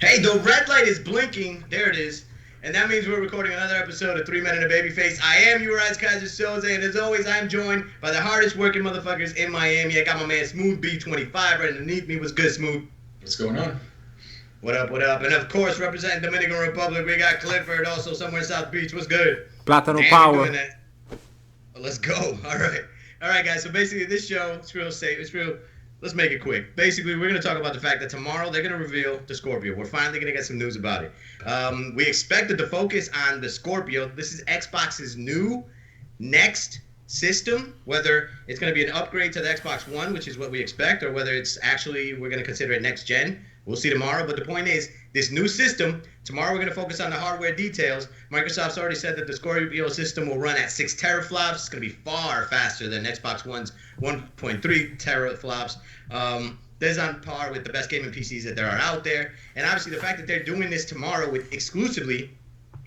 Hey, the red light is blinking. There it is. And that means we're recording another episode of 3 Men and a Babyface. I am your eyes, Kaiser Soze, and as always, I'm joined by the hardest working motherfuckers in Miami. I got my man Smooth B25 right underneath me. What's good, Smooth? What's going on? What up, what up? And of course, representing Dominican Republic, we got Clifford, also somewhere in South Beach. What's good? Plátano Damn, power. we're doing that. Well, let's go. All right. All right, guys. So basically, this show, it's real safe. It's real. Let's make it quick. Basically, we're going to talk about the fact that tomorrow they're going to reveal the Scorpio. We're finally going to get some news about it. We expected to focus on the Scorpio. This is Xbox's new next system, whether it's going to be an upgrade to the Xbox One, which is what we expect, or whether it's actually we're going to consider it next gen. We'll see tomorrow. But the point is, this new system, tomorrow we're going to focus on the hardware details. Microsoft's already said that the Scorpio system will run at 6 teraflops. It's going to be far faster than Xbox One's 1.3 teraflops. This is on par with the best gaming PCs that there are out there. And obviously the fact that they're doing this tomorrow exclusively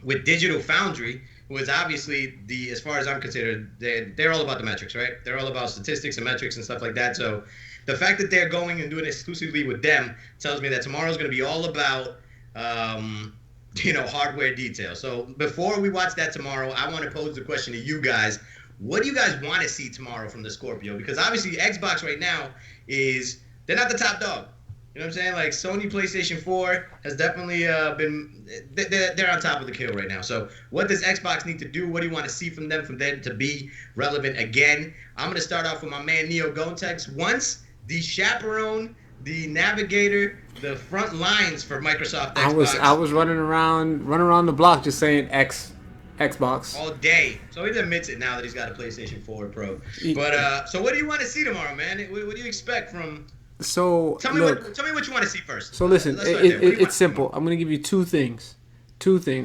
with Digital Foundry, who is obviously as far as I'm considered, they're all about the metrics, right? They're all about statistics and metrics and stuff like that. So the fact that they're going and doing it exclusively with them tells me that tomorrow's going to be all about, hardware details. So before we watch that tomorrow, I want to pose the question to you guys. What do you guys want to see tomorrow from the Scorpio? Because obviously Xbox right now they're not the top dog. You know what I'm saying? Like Sony PlayStation 4 has definitely they're on top of the kill right now. So what does Xbox need to do? What do you want to see from them to be relevant again? I'm going to start off with my man Neo Gontex. Once the chaperone, the navigator, the front lines for Microsoft Xbox. I was running around the block just saying Xbox all day. So he admits it now that he's got a PlayStation 4 Pro. But so what do you want to see tomorrow, man? What do you expect from? So tell me what you want to see first. So listen, it's simple. I'm gonna give you two things,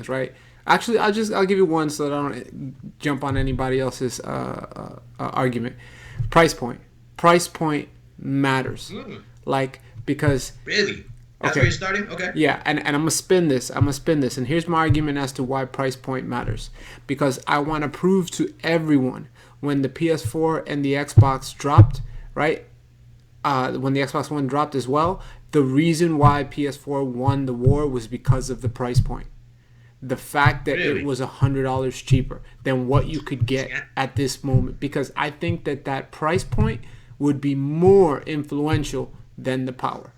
right? Actually, I'll give you one so that I don't jump on anybody else's argument. Price point matters. Like, because really, that's where you're starting. Okay. Yeah, and I'm gonna spin this. And here's my argument as to why price point matters. Because I want to prove to everyone when the PS4 and the Xbox dropped, right? When the Xbox One dropped as well, the reason why PS4 won the war was because of the price point. The fact that it was $100 cheaper than what you could get at this moment. Because I think that price point would be more influential than the power.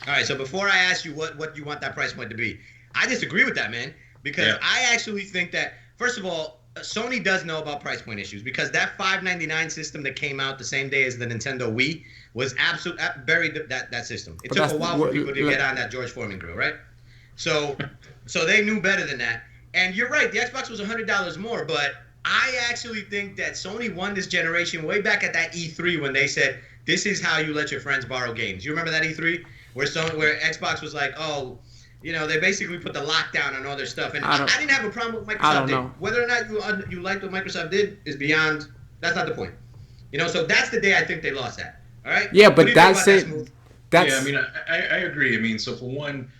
All right, so before I ask you what you want that price point to be, I disagree with that, man. Because I actually think that, first of all, Sony does know about price point issues, because that $599 system that came out the same day as the Nintendo Wii was buried that system. It took a while for people to get on that George Foreman grill, right? So they knew better than that. And you're right, the Xbox was $100 more, but I actually think that Sony won this generation way back at that E3 when they said, this is how you let your friends borrow games. You remember that E3 where Xbox was like, oh, they basically put the lockdown on all their stuff. And I didn't have a problem with Microsoft. I don't know. Whether or not you liked what Microsoft did is beyond. That's not the point. So that's the day I think they lost that. All right. Yeah, but that's it. Yeah, I mean, I agree. I mean, so for one,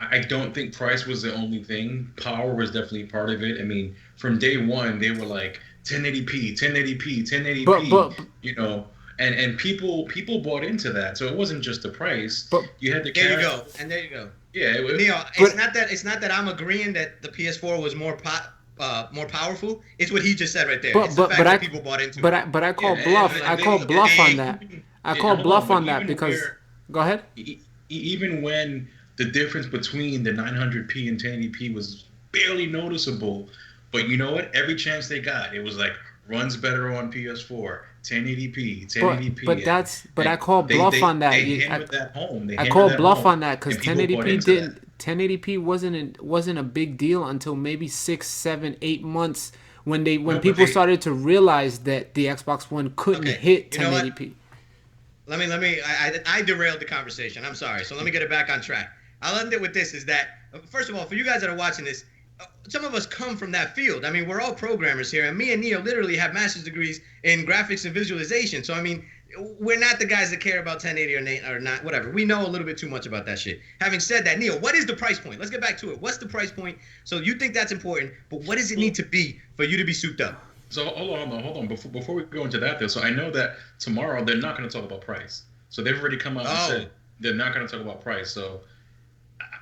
I don't think price was the only thing. Power was definitely part of it. I mean, from day one, they were like 1080p, 1080p, 1080p. And people bought into that. So it wasn't just the price. But you had the there you go. Yeah, Neil, it's not that I'm agreeing that the PS4 was more powerful. It's what he just said right there. It's the fact that people bought into it. But I call bluff. I call bluff on that. I call bluff on that because. Go ahead. Even when the difference between the 900p and 1080p was barely noticeable, but you know what? Every chance they got, it was like runs better on PS4. 1080p, 1080p. But I call bluff on that. I call bluff on that because 1080p wasn't a big deal until maybe 6, 7, 8 months when people started to realize that the Xbox One couldn't hit 1080p. Let me. I derailed the conversation. I'm sorry. So let me get it back on track. I'll end it with this: is that first of all, for you guys that are watching this, some of us come from that field. I mean, we're all programmers here, and me and Neo literally have master's degrees in graphics and visualization. So I mean, we're not the guys that care about 1080 or not, whatever. We know a little bit too much about that shit. Having said that, Neo, what is the price point? Let's get back to it. What's the price point? So you think that's important, but what does it need to be for you to be souped up? So hold on. Before we go into that, though, so I know that tomorrow they're not going to talk about price. So they've already come out and said they're not going to talk about price. So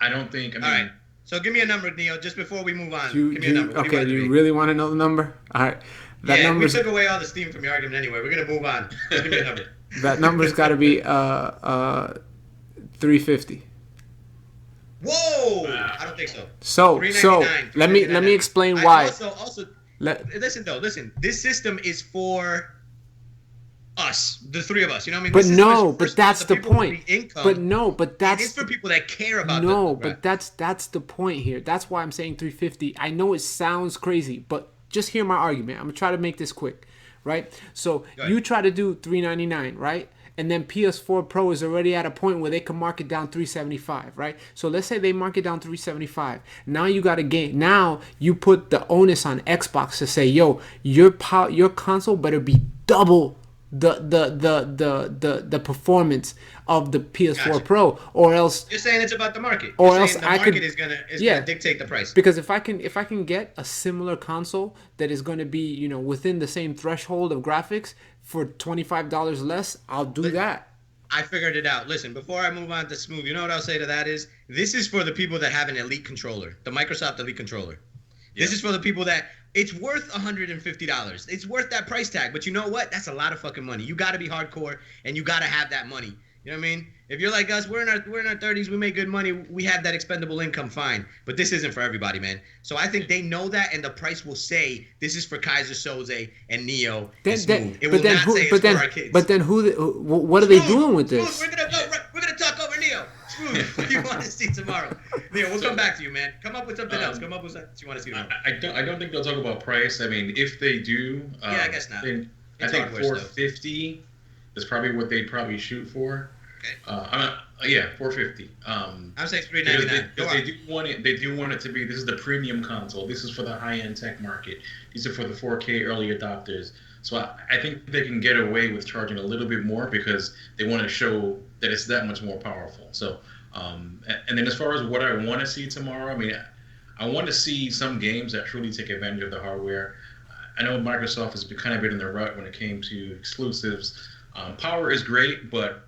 I don't think. I mean, All right. So give me a number, Neo, just before we move on. You, Give me a number. What okay, do do you you want it to be? really want to know the number? All right. That Yeah, we number's took away all the steam from your argument anyway. We're gonna move on. Just give me a number. that number's got to be 350. Whoa! Wow. I don't think so. So 399, let me explain I why. Also, Let, listen. This system is for us, the three of us. You know what I mean? but This system is no, for but that's the people with point. the income. But no, but that's It's for people that care about. no, the, but that's the point here. That's why I'm saying 350. I know it sounds crazy, but just hear my argument. I'm gonna try to make this quick, right? So you try to do 399, right? And then PS4 Pro is already at a point where they can mark it down 375, right? So let's say they mark it down 375. Now you got a game. Now you put the onus on Xbox to say, yo, your console better be double the performance of the PS4 Gotcha. Pro, or else. You're saying it's about the market. Or You're else saying the I market could- is gonna yeah. dictate the price. Because if I can get a similar console that is going to be within the same threshold of graphics for $25 less, I'll do that. I figured it out. Listen, before I move on to Smooth, you know what I'll say to that is, this is for the people that have an Elite controller, the Microsoft Elite controller. This is for the people that it's worth $150. It's worth that price tag. But you know what? That's a lot of fucking money. You got to be hardcore and you got to have that money. You know what I mean? If you're like us, we're in our 30s, we make good money, we have that expendable income, fine. But this isn't for everybody, man. So I think they know that, and the price will say this is for Kaiser Soze and Neo and Smooth. It will not say it's for our kids. But then what are they doing with Smooth, this? we're gonna talk over Neo. Smooth, what do you want to see tomorrow? Neo, we'll come back to you, man. Come up with something else. Come up with something you want to see tomorrow. I don't think they'll talk about price. I mean, if they do, Yeah, I guess not. Then I It's think hardware stuff. 450 is probably what they'd probably shoot for. Okay. Yeah, 450. I'm saying Because $399. Go they on. do want it. They do want it to be. This is the premium console. This is for the high-end tech market. These are for the 4K early adopters. So I think they can get away with charging a little bit more because they want to show that it's that much more powerful. So, and then as far as what I want to see tomorrow, I mean, I want to see some games that truly take advantage of the hardware. I know Microsoft has kind of been in the rut when it came to exclusives. Power is great, but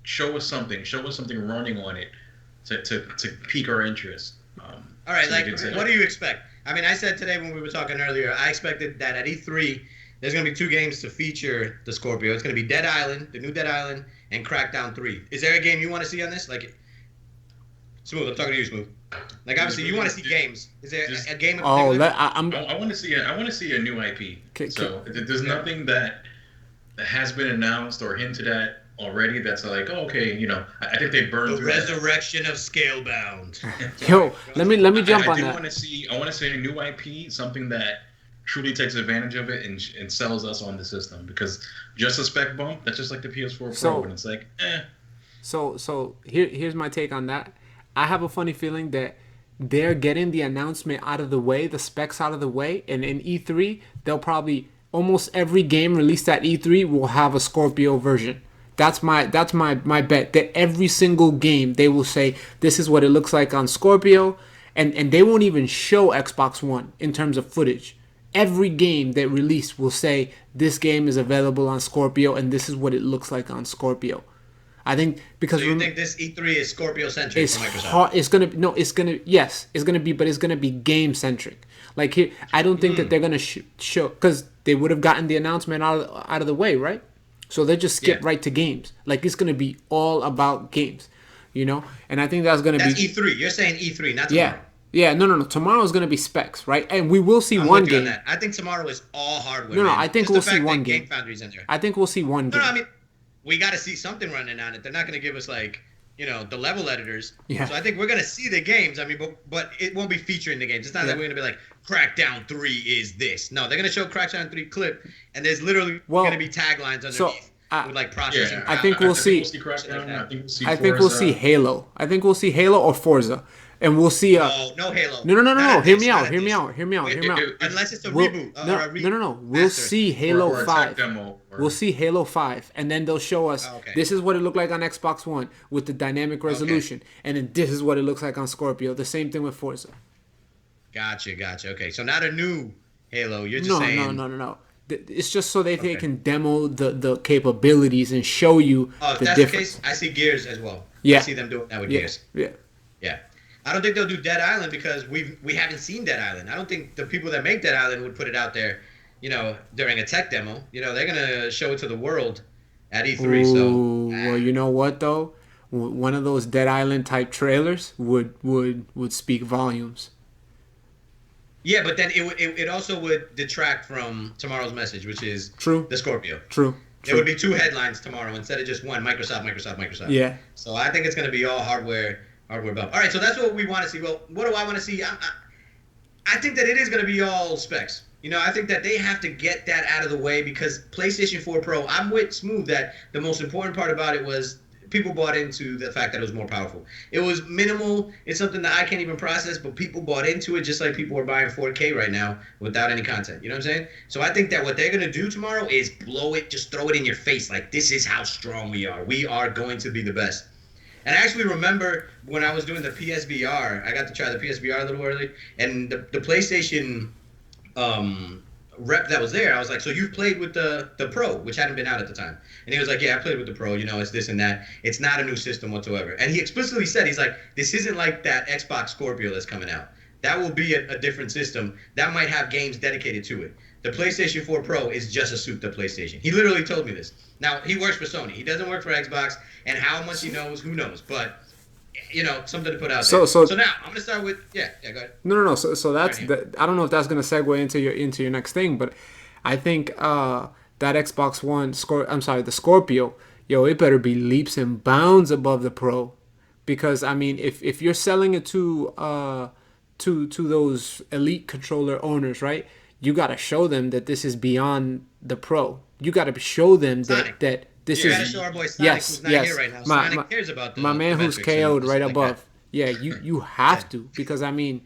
show us something running on it to pique our interest. All right, so like, we can say- what do you expect? I mean, I said today when we were talking earlier, I expected that at E3, there's going to be 2 games to feature the Scorpio. It's going to be Dead Island, the new Dead Island, and Crackdown 3. Is there a game you want to see on this? Like, Smooth, I'm talking to you, Smooth. Like, obviously, you want to see games. Is there a game in Oh, particular? I want to see a new IP. So there's nothing that has been announced or hinted at already that's like, oh, okay, I think they burned The through that. Resurrection of Scalebound. Yo, let me jump on I that. want to see a new IP, something that truly takes advantage of it and sells us on the system. Because just a spec bump, that's just like the PS4 Pro, and it's like, eh. So here's my take on that. I have a funny feeling that they're getting the announcement out of the way, the specs out of the way, and in E3 they'll probably almost every game released at E3 will have a Scorpio version. That's my bet, that every single game they will say this is what it looks like on Scorpio, and they won't even show Xbox One in terms of footage. Every game that released will say this game is available on Scorpio and this is what it looks like on Scorpio. I think because So you think this E3 is Scorpio centric it's for Microsoft? hard. It's gonna be, but it's gonna be game centric. Like here, I don't think that they're gonna show because they would have gotten the announcement out of the way, right? So they just skip right to games. Like it's gonna be all about games, And I think that's gonna That's be E3. You're saying E3, not tomorrow. Yeah. No. Tomorrow's gonna be specs, right? And we will see one with you on game. that. I think tomorrow is all hardware. No, man. I think Just we'll the fact see one that game. Game Foundry's in there. I think we'll see one game. No, I mean, we got to see something running on it. They're not going to give us the level editors. Yeah. So I think we're going to see the games. I mean, but it won't be featuring the games. It's not that we're going to be like Crackdown 3 is this. No, they're going to show Crackdown 3 clip, and there's literally going to be taglines underneath with processing. I think we'll see. Crackdown. I think we'll see. I think we'll see Halo. I think we'll see Halo or Forza, and we'll see. No Halo. No. Hear me out. Unless it's a reboot or a No. We'll see Halo or a 5. tech demo. We'll see Halo 5, and then they'll show us this is what it looked like on Xbox One with the dynamic resolution, and then this is what it looks like on Scorpio. The same thing with Forza. Gotcha. Okay, so not a new Halo. You're just saying. No. It's just so they can demo the capabilities and show you Oh, if the that's difference. the case, I see Gears as well. Yeah. I see them doing that with Gears. Yeah. Yeah. I don't think they'll do Dead Island because we haven't seen Dead Island. I don't think the people that make Dead Island would put it out there, during a tech demo. They're gonna show it to the world at E3. So Ooh, well, you know what though? One of those Dead Island type trailers would speak volumes. yeah, but then it also would detract from tomorrow's message, which is True. the Scorpio. True. There would be two headlines tomorrow instead of just one: Microsoft, Microsoft, Microsoft. Yeah. So I think it's gonna be all hardware bump. All right, so that's what we want to see. Well, what do I want to see? I think that it is going to be all specs. I think that they have to get that out of the way because PlayStation 4 Pro, I'm with Smooth that the most important part about it was people bought into the fact that it was more powerful. It was minimal. It's something that I can't even process, but people bought into it just like people are buying 4K right now without any content. You know what I'm saying? So I think that what they're going to do tomorrow is blow it, just throw it in your face. Like, this is how strong we are. We are going to be the best. And I actually remember when I was doing the PSVR, I got to try the PSVR a little early, and the PlayStation rep that was there, I was like, so you've played with the Pro, which hadn't been out at the time. And he was like, yeah, I played with the Pro, it's this and that. It's not a new system whatsoever. And he explicitly said, he's like, this isn't like that Xbox Scorpio that's coming out. That will be a different system. That might have games dedicated to it. The PlayStation 4 Pro is just a souped-up PlayStation. He literally told me this. Now, he works for Sony. He doesn't work for Xbox, and how much he knows, who knows. But, something to put out there. So now, I'm going to start with, go ahead. No. So that's, Right I don't know if that's going to segue into your next thing, but I think that Xbox One, the Scorpio, it better be leaps and bounds above the Pro. Because, I mean, if you're selling it to those elite controller owners, right? You got to show them that this is beyond the Pro. You got to show them that this you is. You got to show our boy Sonic, who's not here right now. Sonic cares about my man the who's metrics KO'd right like above. that. Yeah, you have to, because I mean,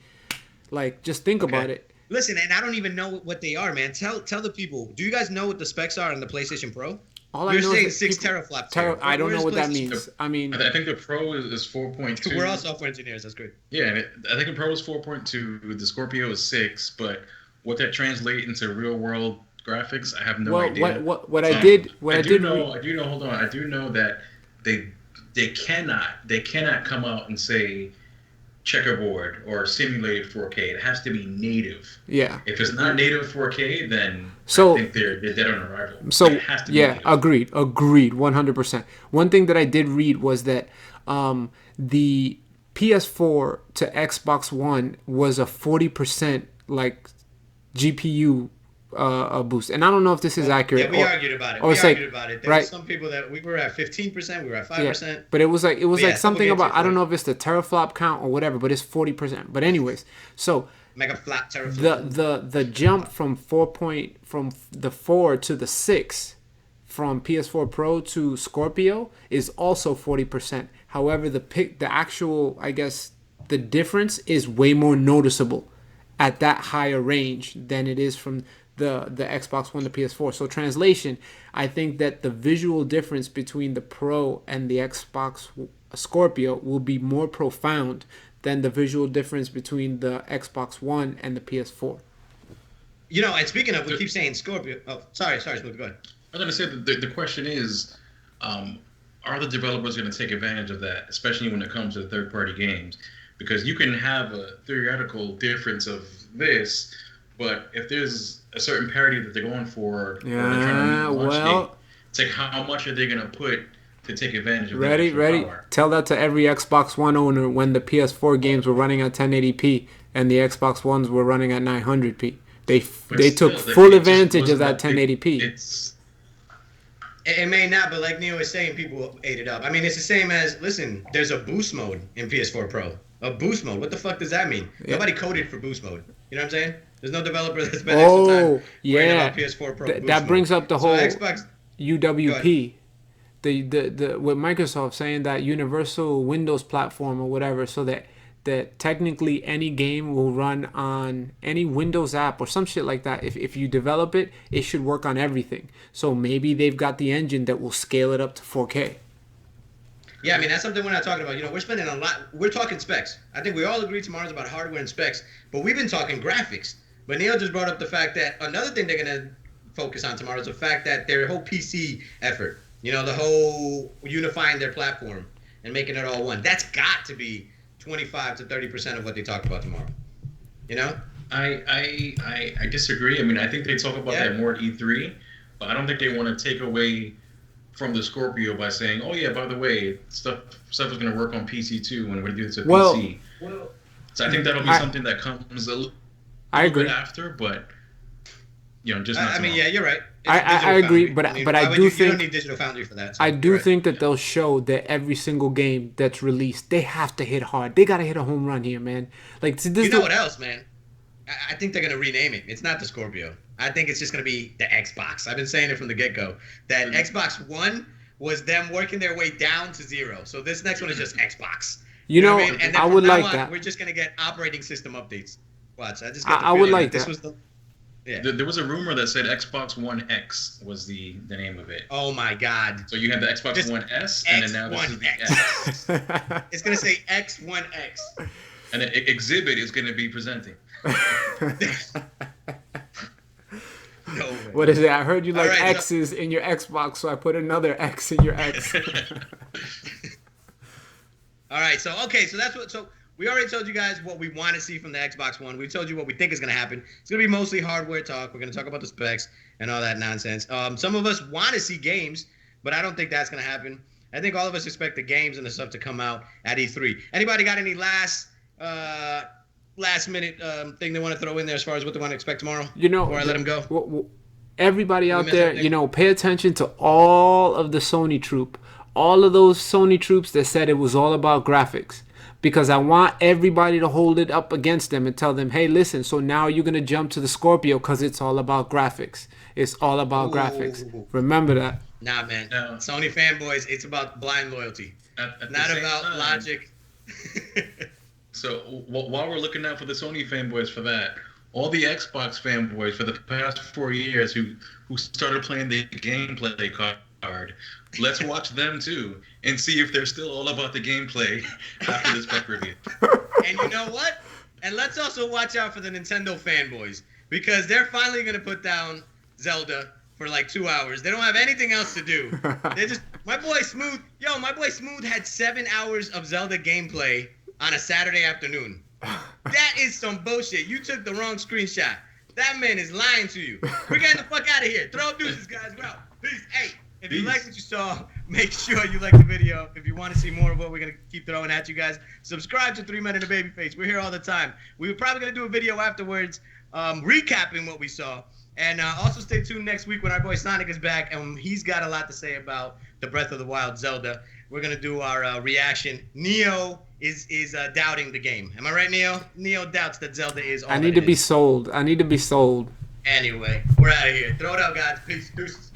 like, just think about it. Listen, and I don't even know what they are, man. Tell the people. Do you guys know what the specs are on the PlayStation Pro? All I You're know saying is 6 teraflops. I don't know what that PlayStation? means. I mean, I think the Pro is 4.2. We're all software engineers. That's great. Yeah, and I think the Pro is 4.2. The Scorpio is 6, but what that translates into real world graphics, I have no idea. What I did know. Hold on. I do know that they cannot come out and say checkerboard or simulated 4K. It has to be native. Yeah. If it's not native 4K, then I think they're dead on arrival. So it has to be yeah, native. agreed, 100%. One thing that I did read was that the PS4 to Xbox One was a 40% like GPU boost, and I don't know if this is accurate. Yeah, we argued about it. There were some people that we were at 15%, we were at 5%. Yeah, but it was like something about, I don't know if it's the teraflop count or whatever, but it's 40%. But anyways, so mega flat teraflop. The jump from from the 4 to the 6 from PS4 Pro to Scorpio is also 40%. However, the actual, I guess, the difference is way more noticeable at that higher range than it is from the Xbox One to PS4. So translation, I think that the visual difference between the Pro and the Xbox Scorpio will be more profound than the visual difference between the Xbox One and the PS4. And speaking of, we keep saying Scorpio. Oh, sorry, Smooth, go ahead. I was going to say that the question is, are the developers going to take advantage of that, especially when it comes to third-party games? Because you can have a theoretical difference of this, but if there's a certain parity that they're going for, it's like how much are they going to put to take advantage of that? Ready? Power? Tell that to every Xbox One owner when the PS4 games were running at 1080p and the Xbox Ones were running at 900p. They took full advantage of that 1080p. It may not, but like Neo was saying, people ate it up. I mean, it's the same as, listen, there's a boost mode in PS4 Pro. A boost mode. What the fuck does that mean? Yeah. Nobody coded for boost mode. You know what I'm saying? There's no developer that's spent extra time worrying about PS4 Pro. That brings up the whole Xbox UWP. The with Microsoft saying that universal Windows platform or whatever, so that technically any game will run on any Windows app or some shit like that. If you develop it, it should work on everything. So maybe they've got the engine that will scale it up to 4K. Yeah, I mean, that's something we're not talking about. We're spending a lot. We're talking specs. I think we all agree tomorrow's about hardware and specs, but we've been talking graphics. But Neil just brought up the fact that another thing they're going to focus on tomorrow is the fact that their whole PC effort, the whole unifying their platform and making it all one, that's got to be 25 to 30% of what they talk about tomorrow. You know? I disagree. I mean, I think they talk about that more at E3, but I don't think they want to take away from the Scorpio by saying, "Oh yeah, by the way, stuff is going to work on PC too when we do this at PC." Well, so I think that'll be something that comes a little bit after, but just not. I mean, yeah, you're right. I agree, but I do think you don't need Digital Foundry for that. So I do think that they'll show that every single game that's released, they have to hit hard. They gotta hit a home run here, man. Like this. You know what else, man? I think they're gonna rename it. It's not the Scorpio. I think it's just gonna be the Xbox. I've been saying it from the get-go. That Xbox One was them working their way down to 0. So this next one is just Xbox. You know, what I mean? And then I would like on, that. We're just gonna get operating system updates. Watch, I would like that. This was there was a rumor that said Xbox One X was the name of it. Oh my God! So you had the Xbox One S, and then now this is the X. It's gonna say X1X. And then Exhibit is gonna be presenting. No way. What is it? I heard you like X's in your Xbox, so I put another X in your X. All right, so that's what. So we already told you guys what we want to see from the Xbox One. We told you what we think is going to happen. It's going to be mostly hardware talk. We're going to talk about the specs and all that nonsense. Some of us want to see games, but I don't think that's going to happen. I think all of us expect the games and the stuff to come out at E3. Anybody got any last minute thing they want to throw in there as far as what they want to expect tomorrow? Before I let them go. Everybody out there, pay attention to all of the Sony troop. All of those Sony troops that said it was all about graphics. Because I want everybody to hold it up against them and tell them, hey, listen, so now you're going to jump to the Scorpio because it's all about graphics. It's all about graphics. Remember that. Nah, man. No. Sony fanboys, it's about blind loyalty. Not about logic. So while we're looking out for the Sony fanboys for that, all the Xbox fanboys for the past 4 years who started playing the gameplay card, let's watch them too and see if they're still all about the gameplay after this spec review. And you know what? And let's also watch out for the Nintendo fanboys because they're finally going to put down Zelda for like 2 hours. They don't have anything else to do. They just my boy Smooth had 7 hours of Zelda gameplay on a Saturday afternoon. That is some bullshit. You took the wrong screenshot. That man is lying to you. We're getting the fuck out of here. Throw deuces, guys. We're out. Peace. Hey, if you like what you saw, make sure you like the video. If you want to see more of what we're going to keep throwing at you guys, subscribe to 3 Men and a Babyface. We're here all the time. We were probably going to do a video afterwards recapping what we saw. And also stay tuned next week when our boy Sonic is back, and he's got a lot to say about the Breath of the Wild Zelda. We're going to do our reaction. Neo is doubting the game. Am I right, Neo? Neo doubts that Zelda is all I need to be sold. I need to be sold. Anyway, we're out of here. Throw it out, guys. Peace. Deuces.